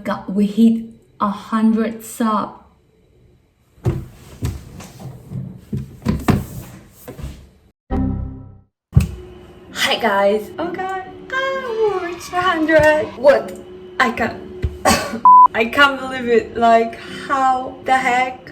god, we hit 100 subs. Hi guys. Oh god, we reached 100. What? I can't I can't believe it. Like, how the heck?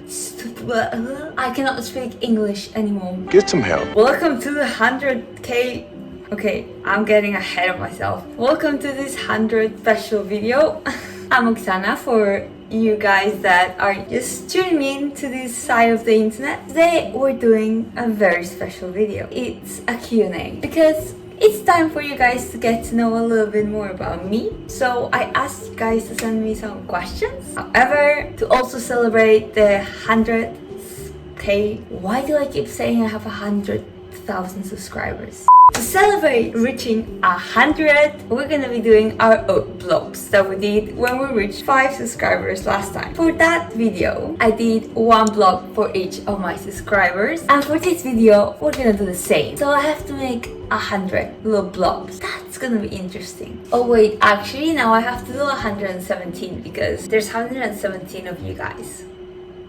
I cannot speak English anymore. Get some help. Welcome to the 100k. Okay, I'm getting ahead of myself. Welcome to this 100 special video. I'm Oksana for you guys that are just tuning in to this side of the internet. Today we're doing a very special video. It's a Q&A because it's time for you guys to get to know a little bit more about me. So I asked you guys to send me some questions. However, to also celebrate the 100k, why do I keep saying I have 100,000 subscribers? To celebrate reaching 100, we're gonna be doing our blobs that we did when we reached 5 subscribers last time. For that video, I did 1 blob for each of my subscribers, and for this video, we're gonna do the same. So I have to make 100 little blobs. That's gonna be interesting. Oh wait, actually now I have to do 117 because there's 117 of you guys.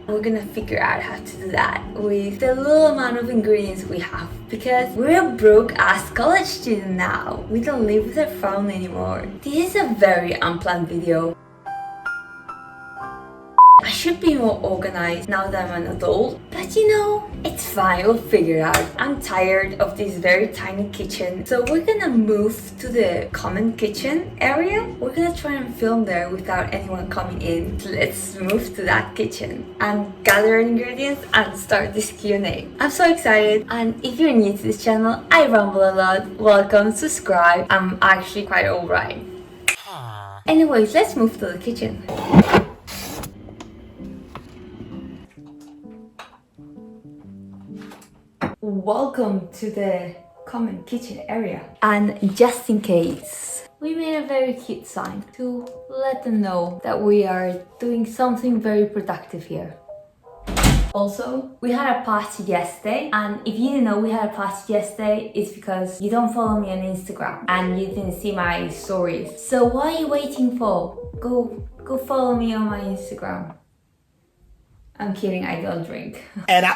We're gonna figure out how to do that with the little amount of ingredients we have, because we're a broke ass college student now. We don't live with our phone anymore. This is a very unplanned video. I should be more organized now that I'm an adult, but you know, it's fine, we'll figure it out. I'm tired of this very tiny kitchen, so we're gonna move to the common kitchen area. We're gonna try and film there without anyone coming in. So let's move to that kitchen and gather ingredients and start this Q&A. I'm so excited, and if you're new to this channel, I ramble a lot. Welcome, subscribe. I'm actually quite alright. Anyways, let's move to the kitchen. Welcome to the common kitchen area. And just in case, we made a very cute sign to let them know that we are doing something very productive here. Also, we had a party yesterday, and if you didn't know we had a party yesterday, it's because you don't follow me on Instagram and you didn't see my stories. So what are you waiting for? Go follow me on my Instagram. I'm kidding, I don't drink. And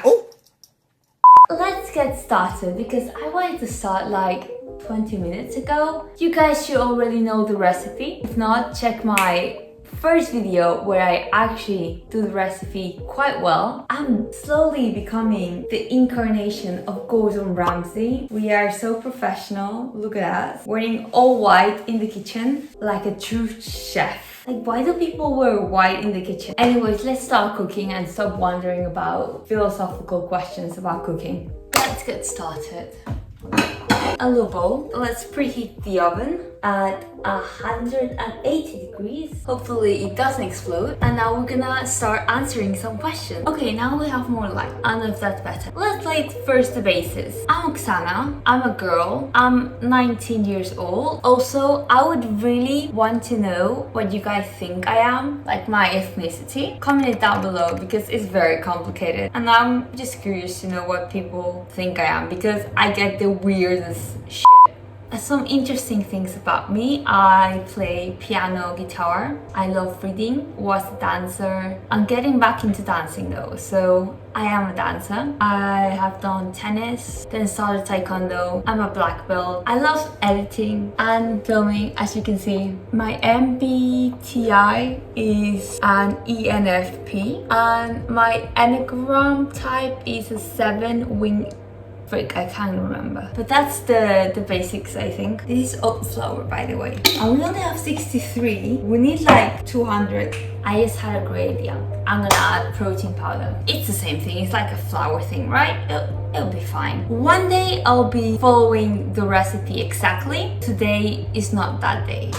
Let's get started because I wanted to start like 20 minutes ago. You guys should already know the recipe. If not, check my first video where I actually do the recipe quite well. I'm slowly becoming the incarnation of Gordon Ramsay. We are so professional. Look at us. Wearing all white in the kitchen like a true chef. Like, why do people wear white in the kitchen? Anyways, let's start cooking and stop wondering about philosophical questions about cooking. Let's get started. A little bowl. Let's preheat the oven at 180 degrees. Hopefully it doesn't explode. And now we're gonna start answering some questions. Okay, now we have more light. I don't know if that's better. Let's lay first the bases. I'm Oksana. I'm a girl. I'm 19 years old. Also, I would really want to know what you guys think I am, like my ethnicity. Comment it down below because it's very complicated. And I'm just curious to know what people think I am because I get the weirdest shit. Some interesting things about me: I play piano, guitar, I love reading, was a dancer. I'm getting back into dancing though, so I am a dancer. I have done tennis, then started taekwondo. I'm a black belt. I love editing and filming, as you can see. My MBTI is an ENFP and my Enneagram type is a 7 wing. I can't remember, but that's the basics, I think. This is oat flour, by the way, and we only have 63. We need like 200. I just had a great idea. I'm gonna add protein powder. It's the same thing, it's like a flour thing, right? It'll be fine. One day I'll be following the recipe exactly. Today is not that day.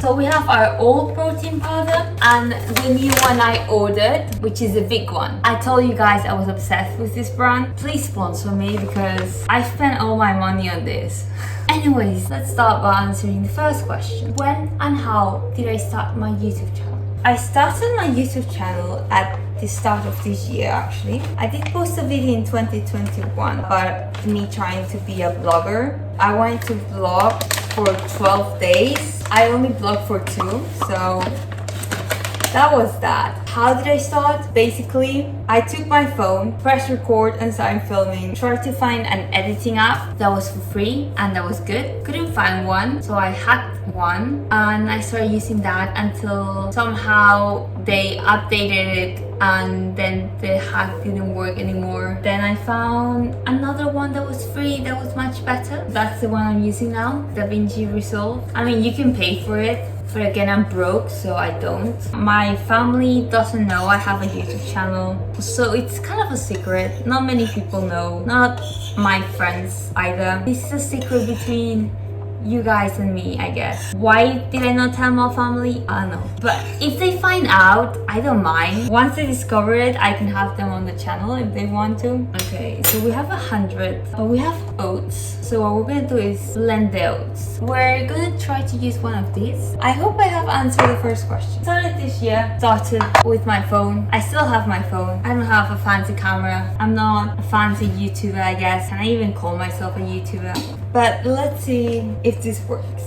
So we have our old protein powder and the new one I ordered, which is a big one. I told you guys I was obsessed with this brand. Please sponsor me because I spent all my money on this. Anyways, let's start by answering the first question. When and how did I start my YouTube channel? I started my YouTube channel at the start of this year actually. I did post a video in 2021 about me trying to be a blogger. I wanted to vlog for 12 days. I only vlogged for 2, so that was that. How did I start? Basically, I took my phone, pressed record and started filming. Tried to find an editing app that was for free and that was good. Couldn't find one, so I hacked one and I started using that until somehow they updated it and then the hack didn't work anymore. Then I found another one that was free that was much better. That's the one I'm using now, DaVinci Resolve. I mean, you can pay for it. But again, I'm broke, so I don't. My family doesn't know I have a YouTube channel, so it's kind of a secret. Not many people know, not my friends either. This is a secret between you guys and me, I guess. Why did I not tell my family? I don't know. But if they find out, I don't mind. Once they discover it, I can have them on the channel if they want to. Okay, so we have 100, but we have oats. So what we're gonna do is blend the oats. We're gonna try to use one of these. I hope I have answered the first question. Started this year, started with my phone. I still have my phone. I don't have a fancy camera. I'm not a fancy YouTuber, I guess. Can I even call myself a YouTuber? But let's see if this works.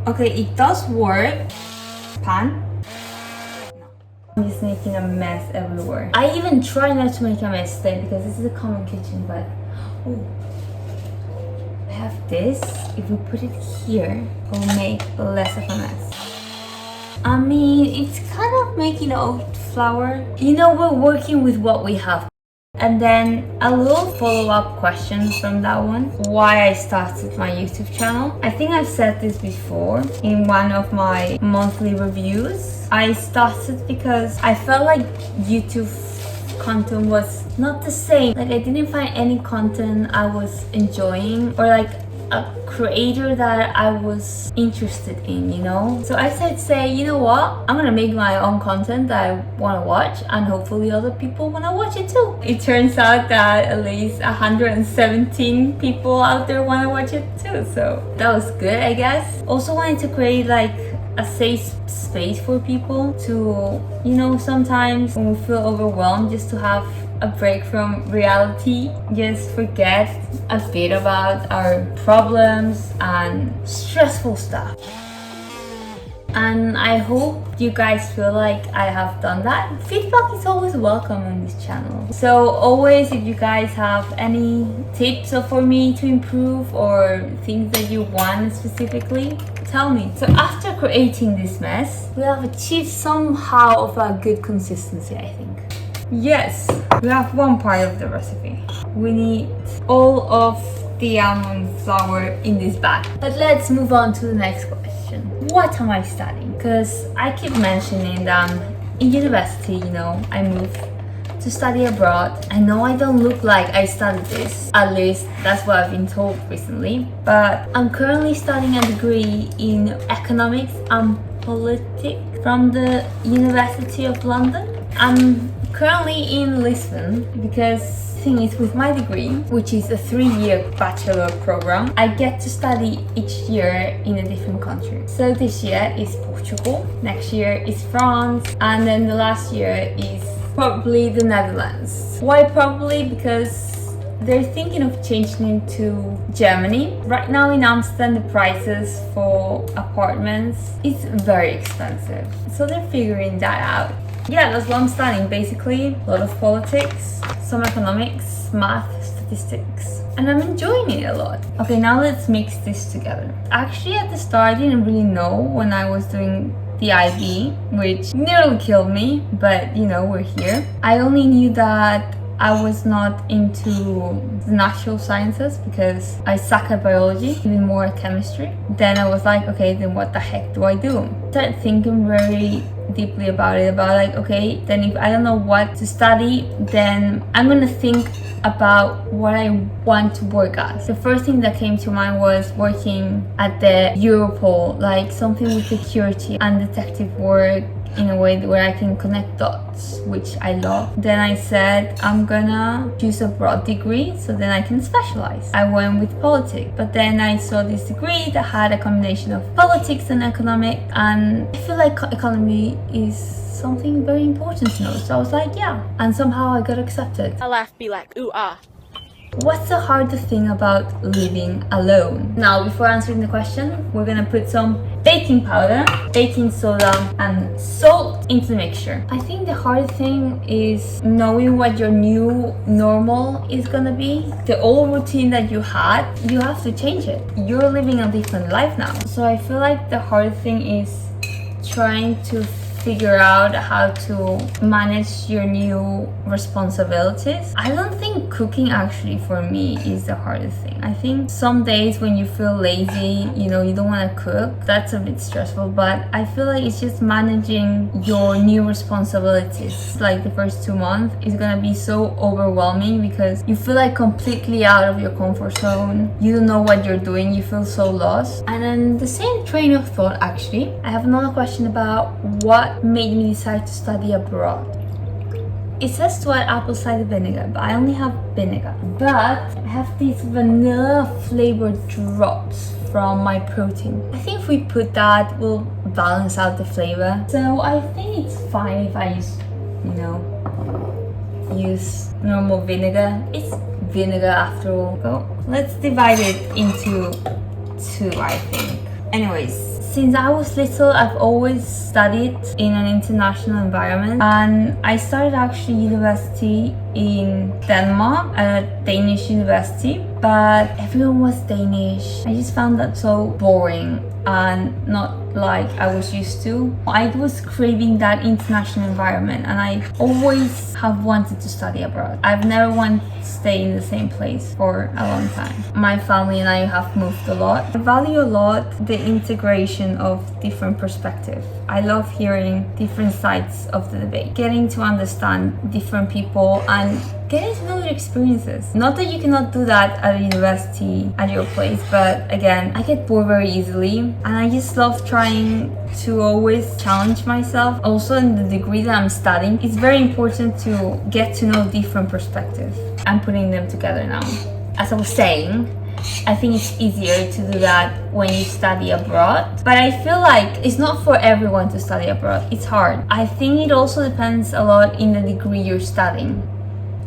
Okay, it does work. Pan? No. I'm just making a mess everywhere. I even try not to make a mess today because this is a common kitchen, but oh, I have this. If we put it here, it'll make less of a mess. I mean, it's kind of making oat flour. You know, we're working with what we have. And then a little follow-up question from that one. Why I started my YouTube channel. I think I've said this before in one of my monthly reviews. I started because I felt like YouTube content was not the same. Like I didn't find any content I was enjoying or like a creator that I was interested in, you know? So I said, you know what? I'm gonna make my own content that I wanna watch and hopefully other people wanna watch it too. It turns out that at least 117 people out there wanna watch it too, so that was good, I guess. Also wanted to create like a safe space for people to, you know, sometimes when we feel overwhelmed, just to have a break from reality, just forget a bit about our problems and stressful stuff. And I hope you guys feel like I have done that. Feedback is always welcome on this channel. So always, if you guys have any tips for me to improve or things that you want specifically, tell me. So after creating this mess, we have achieved somehow of a good consistency, I think. Yes, we have one part of the recipe. We need all of the almond flour in this bag. But let's move on to the next question. What am I studying? Because I keep mentioning that in university, you know, I moved to study abroad. I know I don't look like I studied this, at least that's what I've been told recently, but I'm currently studying a degree in economics and politics from the University of London. I'm currently in Lisbon because the thing is, with my degree, which is a 3-year bachelor program, I get to study each year in a different country. So this year is Portugal, next year is France, and then the last year is probably the Netherlands. Why probably? Because they're thinking of changing it to Germany. Right now in Amsterdam, the prices for apartments is very expensive. So they're figuring that out. Yeah, that's what I'm studying basically. A lot of politics, some economics, math, statistics. And I'm enjoying it a lot. Okay, now let's mix this together. Actually, at the start, I didn't really know when I was doing the IB, which nearly killed me, but you know, we're here. I only knew that I was not into the natural sciences because I suck at biology, even more at chemistry. Then I was like, okay, then what the heck do I do? I started thinking very deeply about it, about like, okay, then if I don't know what to study, then I'm gonna think about what I want to work as. The first thing that came to mind was working at the Europol, like something with security and detective work in a way where I can connect dots, which I love. Then I said I'm gonna choose a broad degree so then I can specialize. I went with politics, but then I saw this degree that had a combination of politics and economics, and I feel like economy is something very important to know. So I was like, yeah, and somehow I got accepted. I laugh, be like, ooh, ah. What's the hardest thing about living alone? Now, before answering the question, we're gonna put some baking powder, baking soda, and salt into the mixture. I think the hardest thing is knowing what your new normal is gonna be. The old routine that you had, you have to change it. You're living a different life now. So I feel like the hardest thing is trying to figure out how to manage your new responsibilities. I don't think cooking actually for me is the hardest thing. I think some days when you feel lazy, you don't want to cook, that's a bit stressful, but I feel like it's just managing your new responsibilities. Like the first 2 months is gonna be so overwhelming because you feel like completely out of your comfort zone. You don't know what you're doing, you feel so lost. And then the same train of thought, actually, I have another question about what made me decide to study abroad. It says to add apple cider vinegar, but I only have vinegar. But I have these vanilla flavored drops from my protein. I think if we put that, we'll balance out the flavor. So I think it's fine if I use normal vinegar. It's vinegar after all. So let's divide it into 2, I think. Anyways, since I was little, I've always studied in an international environment, and I started actually university in Denmark at a Danish university, but everyone was Danish. I just found that so boring and not like I was used to. I was craving that international environment, and I always have wanted to study abroad. I've never wanted to stay in the same place for a long time. My family and I have moved a lot. I value a lot the integration of different perspectives. I love hearing different sides of the debate, getting to understand different people and getting to know their experiences. Not that you cannot do that at a university at your place, but again, I get bored very easily, and I just love trying to always challenge myself. Also, in the degree that I'm studying, it's very important to get to know different perspectives. I'm putting them together now. As I was saying, I think it's easier to do that when you study abroad, but I feel like it's not for everyone to study abroad. It's hard. I think it also depends a lot in the degree you're studying.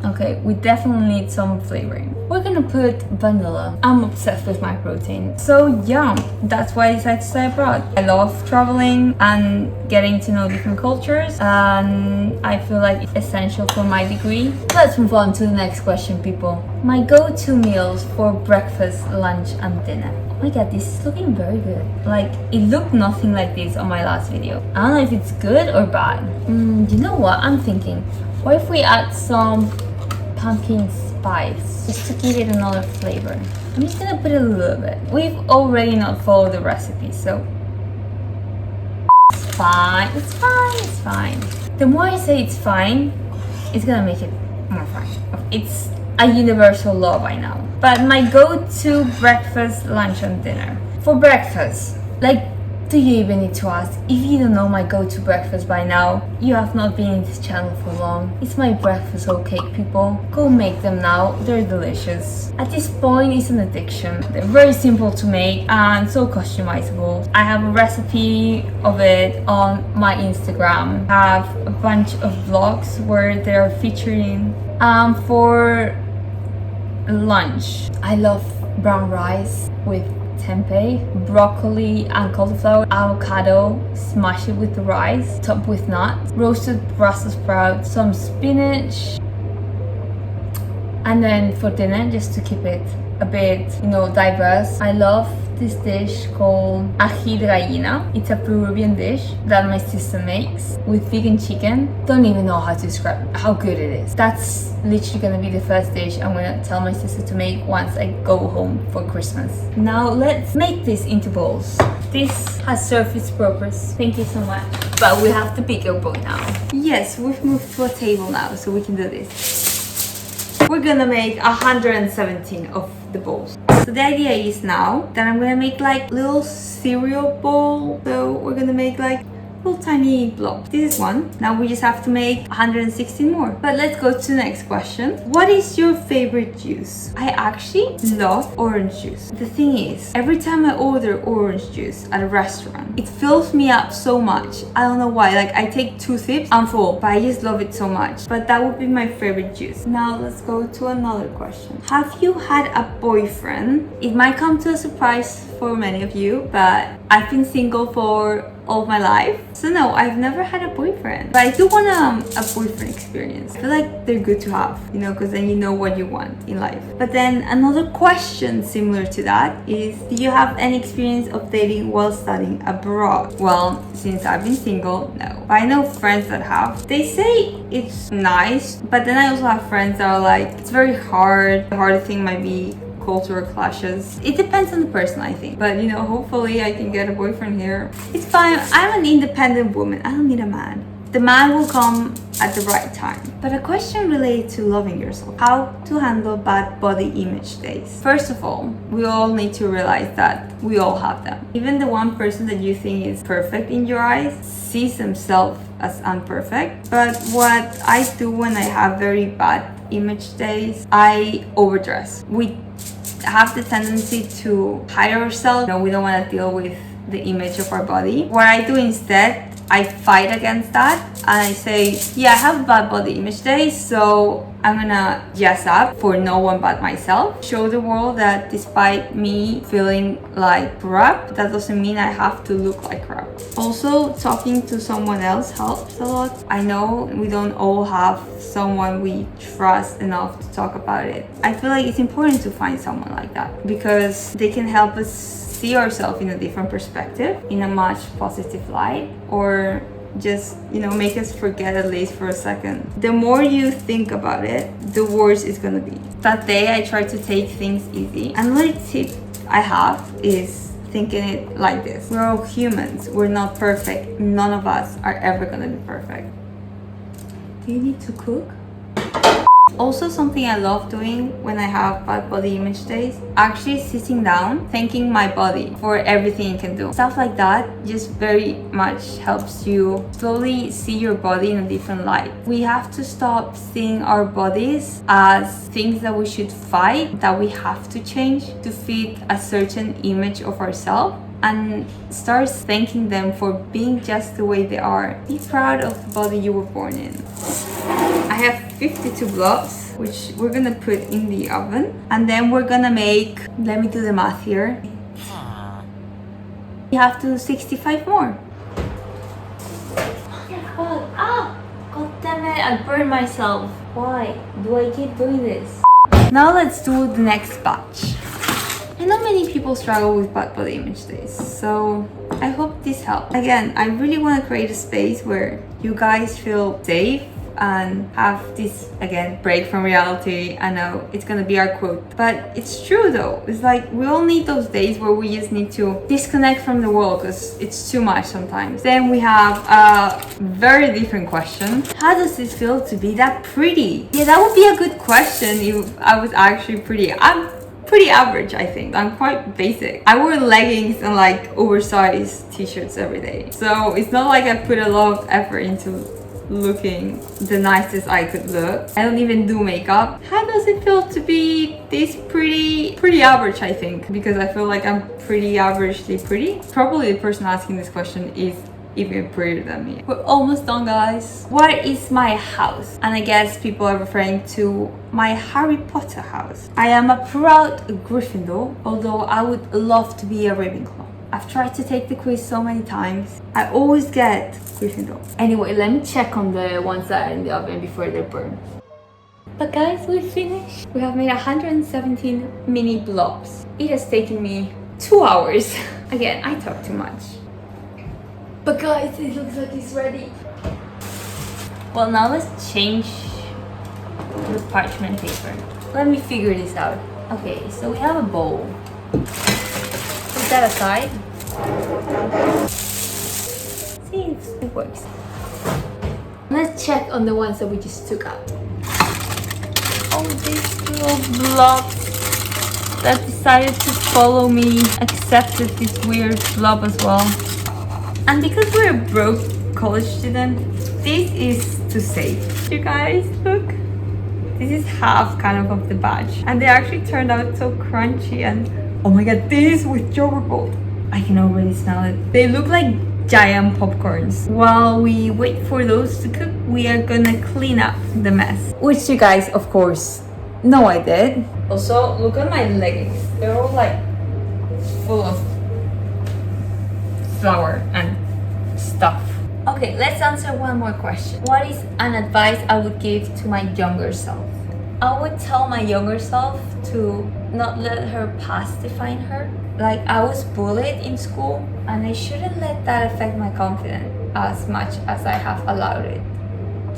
Okay, we definitely need some flavoring. We're gonna put vanilla. I'm obsessed with my protein. So yeah, that's why I decided to stay abroad. I love traveling and getting to know different cultures, and I feel like it's essential for my degree. Let's move on to the next question, people. My go-to meals for breakfast, lunch, and dinner. Oh my god, this is looking very good. Like, it looked nothing like this on my last video. I don't know if it's good or bad. You know what? I'm thinking, what if we add some pumpkin spice just to give it another flavor? I'm just gonna put a little bit. We've already not followed the recipe, so it's fine. It's fine. It's fine. The more I say it's fine, it's gonna make it more fine. It's a universal law by now. But my go-to breakfast, lunch, and dinner. For breakfast, like, do you even need to ask? If you don't know my go-to breakfast by now, you have not been in this channel for long. It's my breakfast oat cake, people. Go make them now, they're delicious. At this point, it's an addiction. They're very simple to make and so customizable. I have a recipe of it on my Instagram. I have a bunch of vlogs where they're featuring. For lunch, I love brown rice with tempeh, broccoli and cauliflower, avocado, smash it with the rice, top with nuts, roasted Brussels sprouts, some spinach, and then for dinner, just to keep it a bit, diverse, I love this dish called ají de gallina. It's a Peruvian dish that my sister makes with vegan chicken. Don't even know how to describe how good it is. That's literally gonna be the first dish I'm gonna tell my sister to make once I go home for Christmas. Now let's make this into bowls. This has served its purpose. Thank you so much. But we have the bigger bowl now. Yes, we've moved to a table now, so we can do this. We're gonna make 117 of the bowls. So the idea is now that I'm gonna make like little cereal bowl. So we're gonna make like little tiny blob. This is one. Now we just have to make 116 more. But let's go to the next question. What is your favorite juice? I actually love orange juice. The thing is, every time I order orange juice at a restaurant, it fills me up so much. I don't know why. Like, I take 2 sips, I'm full, but I just love it so much. But that would be my favorite juice. Now let's go to another question. Have you had a boyfriend? It might come to a surprise for many of you, but I've been single for all my life. So no, I've never had a boyfriend. But I do want a boyfriend experience. I feel like they're good to have, you know, because then you know what you want in life. But then another question similar to that is, do you have any experience of dating while studying abroad? Well, since I've been single, no. But I know friends that have. They say it's nice, but then I also have friends that are like, it's very hard. The hardest thing might be cultural clashes. It depends on the person, I think. But you know, hopefully I can get a boyfriend here. It's fine. I'm an independent woman. I don't need a man. The man will come at the right time. But a question related to loving yourself. How to handle bad body image days. First of all, we all need to realize that we all have them. Even the one person that you think is perfect in your eyes sees themselves as unperfect. But what I do when I have very bad image days, I overdress. We have the tendency to hide ourselves. You know, we don't want to deal with the image of our body. What I do instead, I fight against that and I say, yeah, I have a bad body image day, so I'm gonna dress up for no one but myself. Show the world that despite me feeling like crap, that doesn't mean I have to look like crap. Also, talking to someone else helps a lot. I know we don't all have someone we trust enough to talk about it. I feel like it's important to find someone like that because they can help us see ourselves in a different perspective, in a much positive light, or just, you know, make us forget at least for a second. The more you think about it, the worse it's gonna be. That day I tried to take things easy. Another tip I have is thinking it like this. We're all humans. We're not perfect. None of us are ever gonna be perfect. Do you need to cook? Also, something I love doing when I have bad body image days, actually sitting down, thanking my body for everything it can do. Stuff like that just very much helps you slowly see your body in a different light. We have to stop seeing our bodies as things that we should fight, that we have to change to fit a certain image of ourselves, and start thanking them for being just the way they are. Be proud of the body you were born in. I have 52 blobs, which we're gonna put in the oven. And then we're gonna make, let me do the math here. We have to do 65 more. Oh my god, god damn it, I burned myself. Why do I keep doing this? Now let's do the next batch. I know many people struggle with bad body image days, so I hope this helps. Again, I really want to create a space where you guys feel safe and have this, again, break from reality. I know it's gonna be our quote, but it's true though. It's like we all need those days where we just need to disconnect from the world because it's too much sometimes. Then we have a very different question. How does this feel to be that pretty? Yeah, that would be a good question if I was actually pretty. I'm pretty average, I think. I'm quite basic. I wear leggings and like oversized t-shirts every day. So it's not like I put a lot of effort into looking the nicest I could look. I don't even do makeup. How does it feel to be this pretty average, I think, because I feel like I'm pretty averagely pretty. Probably the person asking this question is even prettier than me. We're almost done, guys. Where is my house? And I guess people are referring to my Harry Potter house. I am a proud Gryffindor, although I would love to be a Ravenclaw. I've tried to take the quiz so many times. I always get Gryffindor. Anyway, let me check on the ones that are in the oven before they burn. But guys, we finished. We have made 117 mini blobs. It has taken me 2 hours. Again, I talk too much. But guys, it looks like it's ready. Well, now let's change the parchment paper. Let me figure this out. Okay, so we have a bowl. Put that aside. See if it works. Let's check on the ones that we just took out. Oh, these little blobs that decided to follow me accepted this weird blob as well. And because we're a broke college student, this is to save. You guys, look. This is half kind of the batch. And they actually turned out so crunchy and oh my god, this with yogurt bowl. I can already smell it. They look like giant popcorns. While we wait for those to cook, we are gonna clean up the mess. Which you guys, of course, know I did. Also, look at my leggings. They're all like full of flour and stuff. Okay, let's answer one more question. What is an advice I would give to my younger self? I would tell my younger self to not let her past define her. Like, I was bullied in school and I shouldn't let that affect my confidence as much as I have allowed it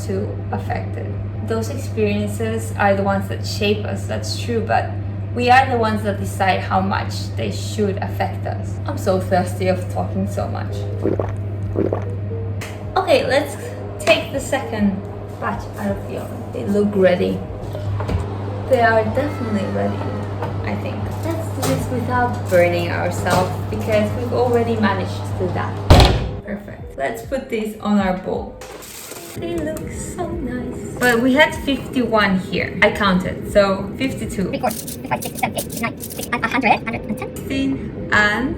to affect it. Those experiences are the ones that shape us, that's true, but we are the ones that decide how much they should affect us. I'm so thirsty of talking so much. Okay, let's take the second batch out of the oven. They look ready. They are definitely ready, I think. Let's do this without burning ourselves because we've already managed to do that. Perfect. Let's put these on our bowl. They look so nice. But we had 51 here. I counted, so 52. 3, 4, 5, 6, 7, 8, 9, 100, 110. 16 and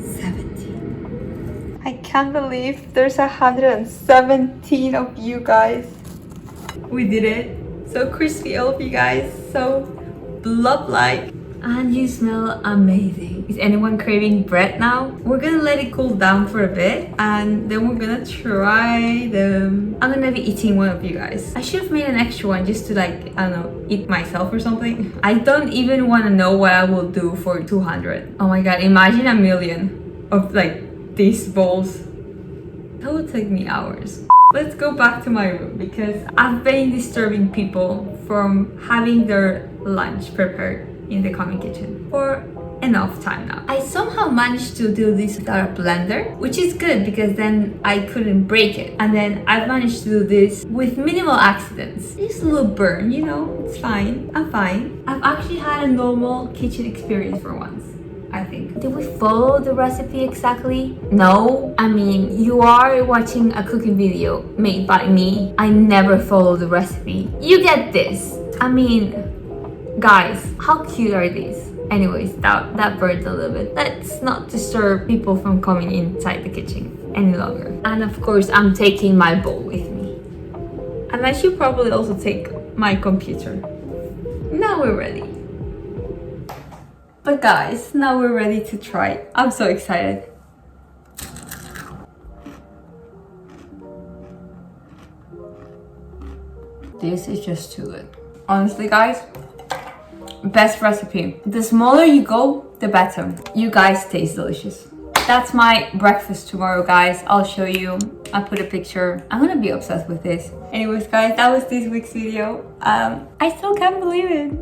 17. I can't believe there's 117 of you guys. We did it. So crispy, all of you guys. So blob-like. And you smell amazing. Is anyone craving bread now? We're gonna let it cool down for a bit and then we're gonna try them. I'm gonna be eating one of you guys. I should have made an extra one just to like, I don't know, eat myself or something. I don't even want to know what I will do for 200. Oh my god, imagine a million of like these bowls. That would take me hours. Let's go back to my room because I've been disturbing people from having their lunch prepared in the common kitchen for enough time now. I somehow managed to do this without a blender, which is good because then I couldn't break it. And then I've managed to do this with minimal accidents. Just a little burn, you know, it's fine. I'm fine. I've actually had a normal kitchen experience for once, I think. Did we follow the recipe exactly? No. I mean, you are watching a cooking video made by me. I never follow the recipe. You get this. I mean, guys, how cute are these? Anyways, that burnt a little bit. Let's not disturb people from coming inside the kitchen any longer. And of course, I'm taking my bowl with me. And I should probably also take my computer. Now we're ready. But guys, now we're ready to try. I'm so excited. This is just too good. Honestly, guys, best recipe. The smaller you go, the better. You guys taste delicious. That's my breakfast tomorrow, guys. I'll show you. I'll put a picture. I'm gonna be obsessed with this. Anyways, guys, that was this week's video. I still can't believe it.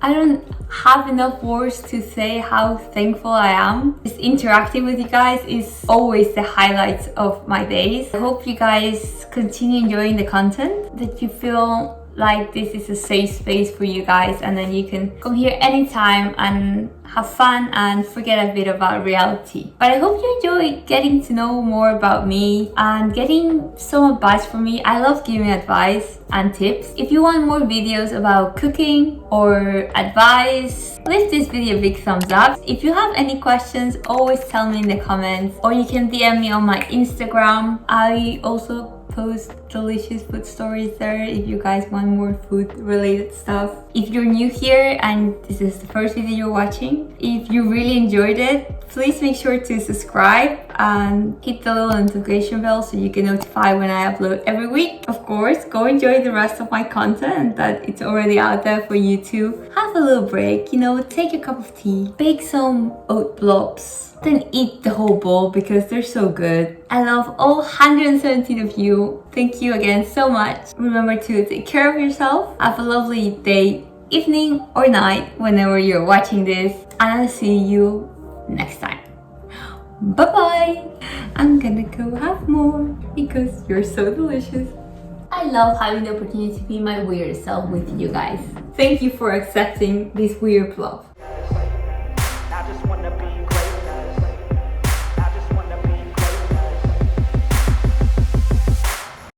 I don't have enough words to say how thankful I am. Just interacting with you guys is always the highlights of my days. I hope you guys continue enjoying the content, that you feel like this is a safe space for you guys and then you can come here anytime and have fun and forget a bit about reality. But I hope you enjoy getting to know more about me and getting some advice from me. I love giving advice and tips. If you want more videos about cooking or advice, leave this video a big thumbs up. If you have any questions, always tell me in the comments or you can DM me on my Instagram. I also post delicious food stories there if you guys want more food related stuff. If you're new here and this is the first video you're watching, if you really enjoyed it, please make sure to subscribe and hit the little notification bell so you get notified when I upload every week. Of course, go enjoy the rest of my content that it's already out there for you to have a little break, you know, take a cup of tea, bake some oat blobs, then eat the whole bowl because they're so good. I love all 117 of you. Thank you again so much. Remember to take care of yourself. Have a lovely day, evening or night whenever you're watching this. And I'll see you next time. Bye-bye. I'm gonna go have more because you're so delicious. I love having the opportunity to be my weird self with you guys. Thank you for accepting this weird vlog.